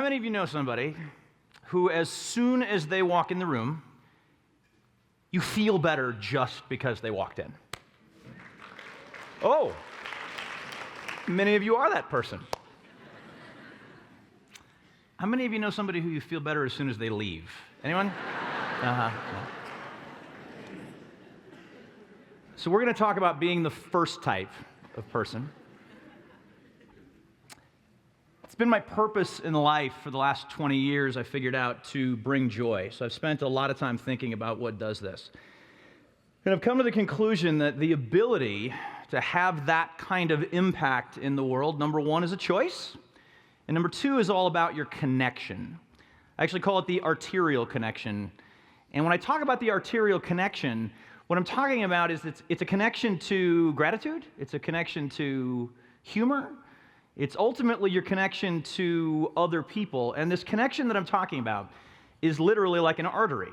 How many of you know somebody who, as soon as they walk in the room, you feel better just because they walked in? Oh, many of you are that person. How many of you know somebody who you feel better as soon as they leave? Anyone? Uh-huh. No. So we're going to talk about being the first type of person. It's been my purpose in life for the last 20 years, I figured out, to bring joy. So I've spent a lot of time thinking about what does this. And I've come to the conclusion that the ability to have that kind of impact in the world, number one, is a choice. And number two is all about your connection. I actually call it the arterial connection. And when I talk about the arterial connection, what I'm talking about is it's a connection to gratitude. It's a connection to humor. It's ultimately your connection to other people. And this connection that I'm talking about is literally like an artery.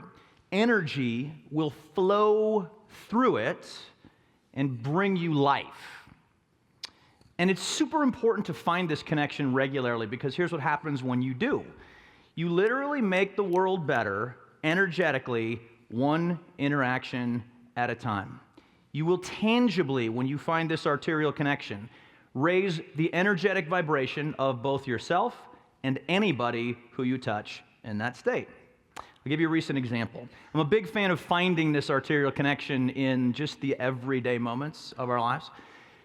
Energy will flow through it and bring you life. And it's super important to find this connection regularly, because here's what happens when you do. You literally make the world better energetically, one interaction at a time. You will tangibly, when you find this arterial connection, raise the energetic vibration of both yourself and anybody who you touch in that state. I'll give you a recent example. I'm a big fan of finding this arterial connection in just the everyday moments of our lives.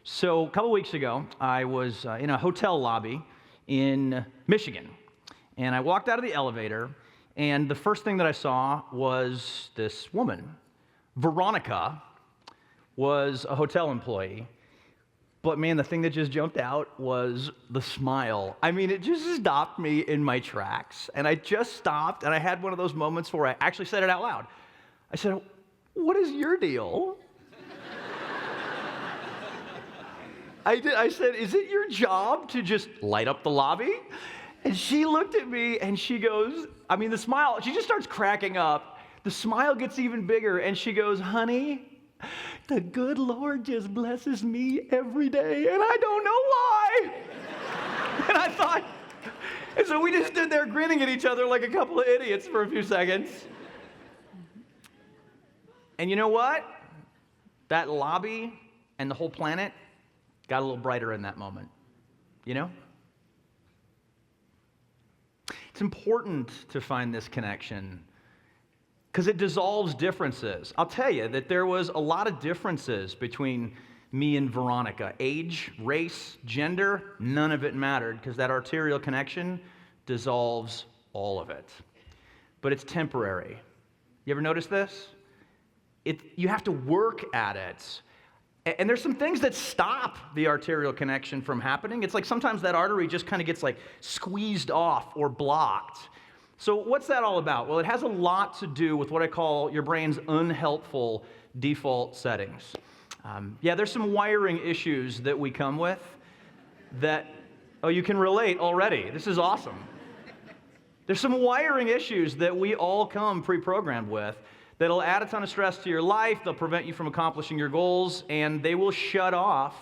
So a couple weeks ago, I was in a hotel lobby in Michigan, and I walked out of the elevator, and the first thing that I saw was this woman. Veronica was a hotel employee. But man, the thing that just jumped out was the smile. I mean, it just stopped me in my tracks. And I just stopped, and I had one of those moments where I actually said it out loud. I said, "What is your deal?" I said, "Is it your job to just light up the lobby?" And she looked at me, and she goes, the smile, she just starts cracking up. The smile gets even bigger, and she goes, "Honey, the good Lord just blesses me every day, and I don't know why." And I thought, and so we just stood there grinning at each other like a couple of idiots for a few seconds. And you know what? That lobby and the whole planet got a little brighter in that moment. You know? It's important to find this connection, because it dissolves differences. I'll tell you that there was a lot of differences between me and Veronica. Age, race, gender, none of it mattered, because that arterial connection dissolves all of it. But it's temporary. You ever notice this? You have to work at it. And there's some things that stop the arterial connection from happening. It's like sometimes that artery just kind of gets like squeezed off or blocked. So what's that all about? Well, it has a lot to do with what I call your brain's unhelpful default settings. There's some wiring issues that we come with that, you can relate already. This is awesome. There's some wiring issues that we all come pre-programmed with that'll add a ton of stress to your life, they'll prevent you from accomplishing your goals, and they will shut off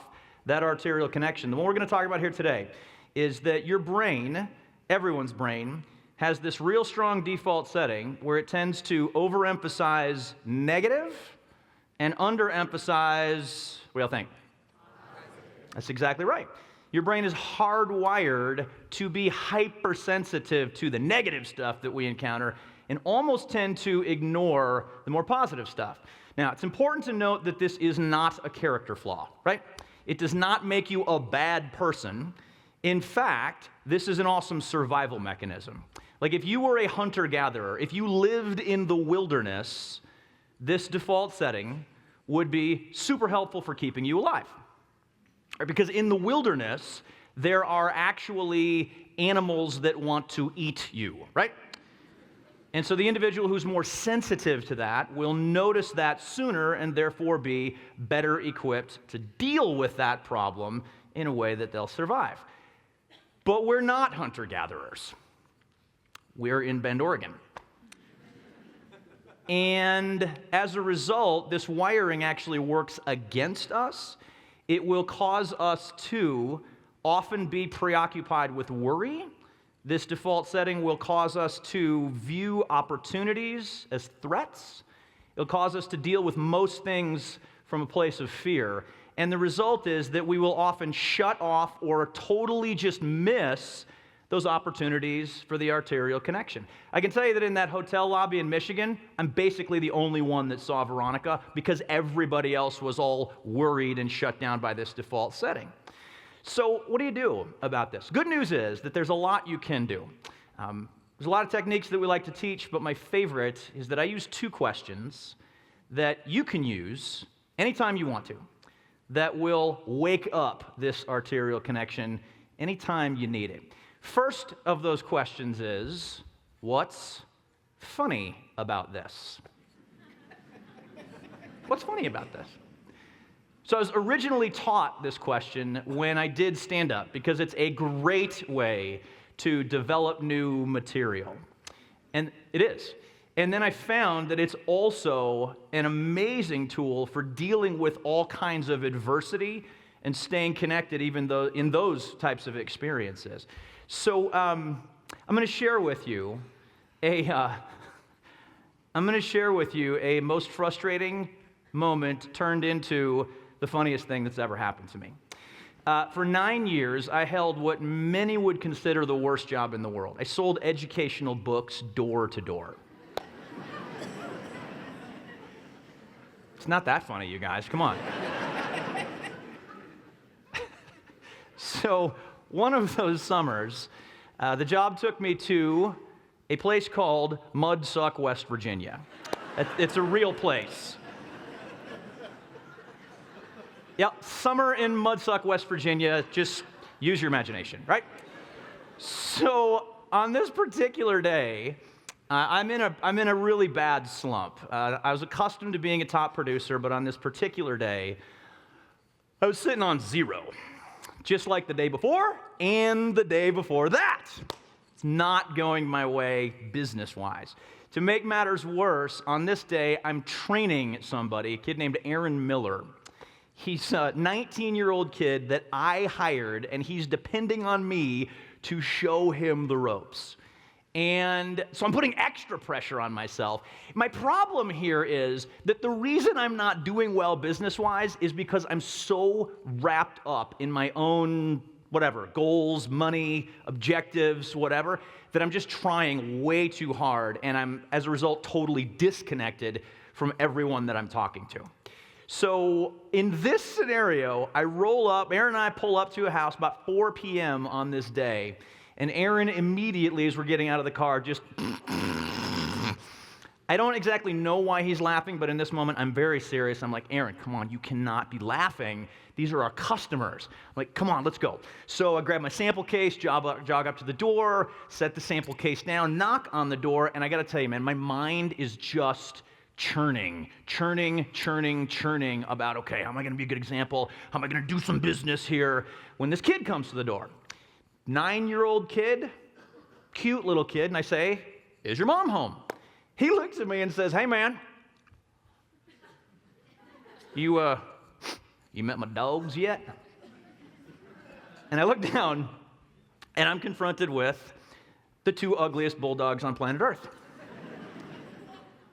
that arterial connection. The one we're going to talk about here today is that your brain, everyone's brain, has this real strong default setting where it tends to overemphasize negative and underemphasize, what do y'all think? That's exactly right. Your brain is hardwired to be hypersensitive to the negative stuff that we encounter and almost tend to ignore the more positive stuff. Now, it's important to note that this is not a character flaw, right? It does not make you a bad person. In fact, this is an awesome survival mechanism. Like if you were a hunter-gatherer, if you lived in the wilderness, this default setting would be super helpful for keeping you alive. Right? Because in the wilderness, there are actually animals that want to eat you, right? And so the individual who's more sensitive to that will notice that sooner and therefore be better equipped to deal with that problem in a way that they'll survive. But we're not hunter-gatherers. We're in Bend, Oregon. And as a result, this wiring actually works against us. It will cause us to often be preoccupied with worry This default setting will cause us to view opportunities as threats. It'll cause us to deal with most things from a place of fear. And the result is that we will often shut off or totally just miss those opportunities for the arterial connection. I can tell you that in that hotel lobby in Michigan, I'm basically the only one that saw Veronica because everybody else was all worried and shut down by this default setting. So what do you do about this? Good news is that there's a lot you can do. There's a lot of techniques that we like to teach, but my favorite is that I use 2 questions that you can use anytime you want to that will wake up this arterial connection anytime you need it. First of those questions is, what's funny about this? What's funny about this? So I was originally taught this question when I did stand-up because it's a great way to develop new material. And it is. And then I found that it's also an amazing tool for dealing with all kinds of adversity and staying connected even though in those types of experiences. So I'm going to share with you a most frustrating moment turned into the funniest thing that's ever happened to me. For 9 years, I held what many would consider the worst job in the world. I sold educational books door to door. It's not that funny, you guys. Come on. So one of those summers, the job took me to a place called Mudsuck, West Virginia. It's a real place. Yep, summer in Mudsuck, West Virginia. Just use your imagination, right? So on this particular day, I'm in a really bad slump. I was accustomed to being a top producer, but on this particular day, I was sitting on 0, just like the day before and the day before that. It's not going my way business-wise. To make matters worse, on this day, I'm training somebody, a kid named Aaron Miller. He's a 19-year-old kid that I hired, and he's depending on me to show him the ropes. And so I'm putting extra pressure on myself. My problem here is that the reason I'm not doing well business-wise is because I'm so wrapped up in my own, goals, money, objectives, whatever, that I'm just trying way too hard, and I'm, as a result, totally disconnected from everyone that I'm talking to. So in this scenario, Aaron and I pull up to a house about 4 p.m. on this day, and Aaron immediately, as we're getting out of the car, just... I don't exactly know why he's laughing, but in this moment, I'm very serious. I'm like, Aaron, come on, you cannot be laughing. These are our customers. I'm like, come on, let's go. So I grab my sample case, jog up to the door, set the sample case down, knock on the door, and I got to tell you, man, my mind is just churning about, okay, how am I going to be a good example? How am I going to do some business here? When this kid comes to the door, 9-year-old kid, cute little kid, and I say, is your mom home? He looks at me and says, hey, man, you met my dogs yet? And I look down, and I'm confronted with the 2 ugliest bulldogs on planet Earth.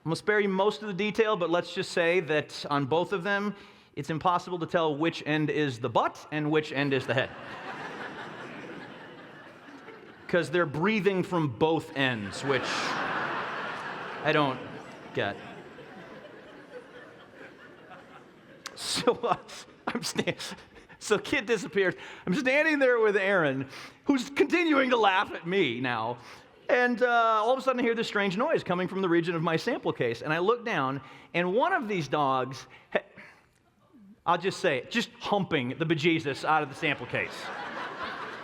I'm going to spare you most of the detail, but let's just say that on both of them, it's impossible to tell which end is the butt and which end is the head. Because they're breathing from both ends, which I don't get. So kid disappears. I'm standing there with Aaron, who's continuing to laugh at me now. And all of a sudden I hear this strange noise coming from the region of my sample case. And I look down, and one of these dogs, I'll just say it, just humping the bejesus out of the sample case.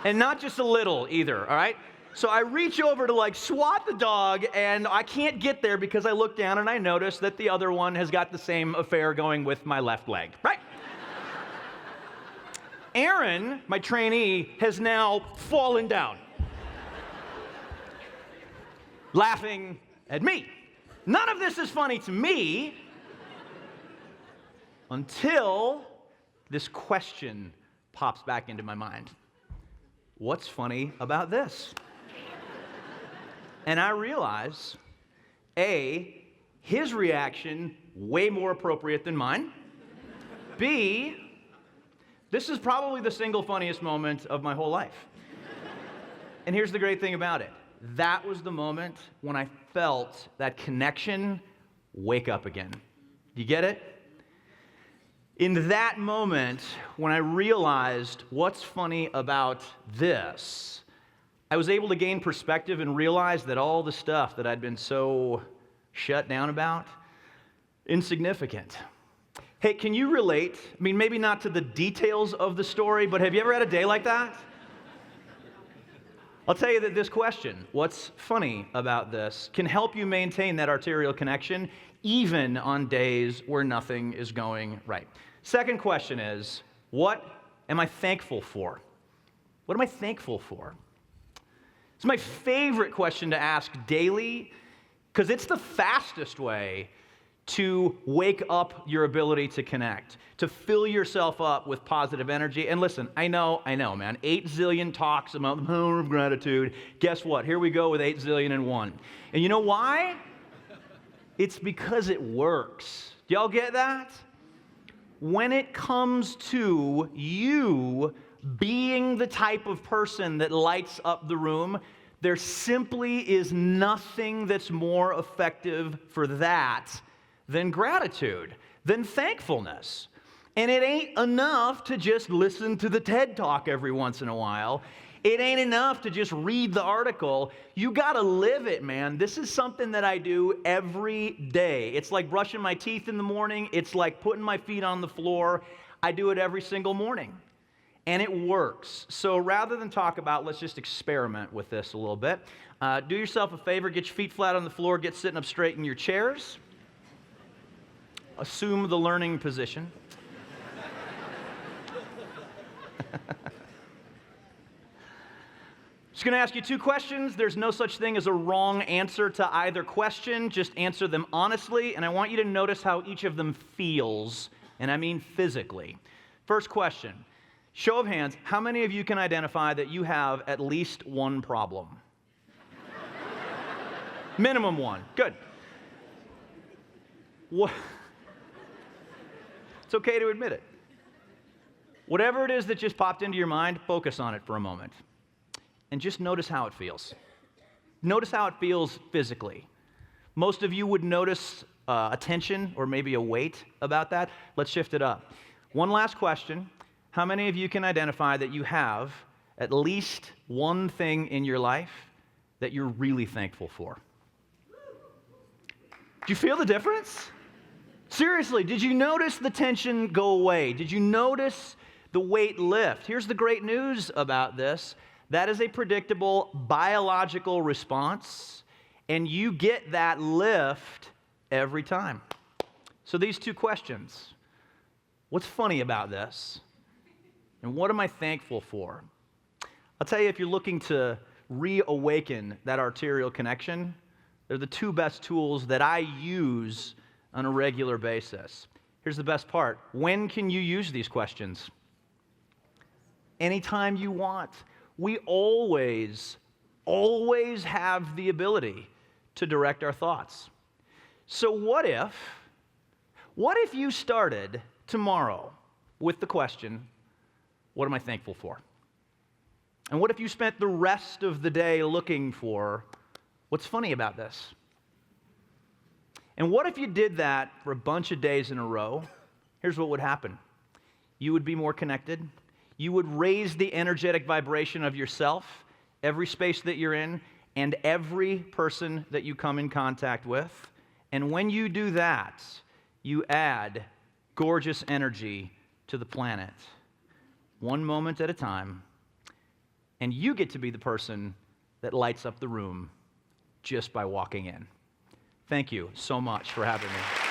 And not just a little either, all right? So I reach over to swat the dog, and I can't get there because I look down and I notice that the other one has got the same affair going with my left leg, right? Aaron, my trainee, has now fallen down, laughing at me. None of this is funny to me until this question pops back into my mind. What's funny about this? And I realize, A, his reaction, way more appropriate than mine. B, this is probably the single funniest moment of my whole life. And here's the great thing about it. That was the moment when I felt that connection wake up again. You get it? In that moment, when I realized what's funny about this, I was able to gain perspective and realize that all the stuff that I'd been so shut down about, insignificant. Hey, can you relate? I mean, maybe not to the details of the story, but have you ever had a day like that? I'll tell you that this question, what's funny about this, can help you maintain that arterial connection even on days where nothing is going right. Second question is, what am I thankful for? What am I thankful for? It's my favorite question to ask daily because it's the fastest way to wake up your ability to connect, to fill yourself up with positive energy. And listen, I know, man, 8 zillion talks about the power of gratitude. Guess what? Here we go with 8 zillion and one. And you know why? It's because it works. Do y'all get that? When it comes to you being the type of person that lights up the room, there simply is nothing that's more effective for that than gratitude, than thankfulness. And it ain't enough to just listen to the TED Talk every once in a while. It ain't enough to just read the article. You gotta live it, man. This is something that I do every day. It's like brushing my teeth in the morning. It's like putting my feet on the floor. I do it every single morning. And it works. So rather than talk about, let's just experiment with this a little bit. Do yourself a favor, get your feet flat on the floor, get sitting up straight in your chairs. Assume the learning position. Just going to ask you 2 questions. There's no such thing as a wrong answer to either question. Just answer them honestly, and I want you to notice how each of them feels, and I mean physically. First question, show of hands, how many of you can identify that you have at least one problem? Minimum one. Good. What? It's okay to admit it. Whatever it is that just popped into your mind, focus on it for a moment. And just notice how it feels. Notice how it feels physically. Most of you would notice a tension or maybe a weight about that. Let's shift it up. One last question. How many of you can identify that you have at least one thing in your life that you're really thankful for? Do you feel the difference? Seriously, did you notice the tension go away? Did you notice the weight lift? Here's the great news about this. That is a predictable biological response, and you get that lift every time. So these 2 questions. What's funny about this? And what am I thankful for? I'll tell you, if you're looking to reawaken that arterial connection, they're the 2 best tools that I use on a regular basis. Here's the best part. When can you use these questions? Anytime you want. We always have the ability to direct our thoughts. So what if you started tomorrow with the question, what am I thankful for? And what if you spent the rest of the day looking for what's funny about this? And what if you did that for a bunch of days in a row? Here's what would happen. You would be more connected. You would raise the energetic vibration of yourself, every space that you're in, and every person that you come in contact with. And when you do that, you add gorgeous energy to the planet, one moment at a time, and you get to be the person that lights up the room just by walking in. Thank you so much for having me.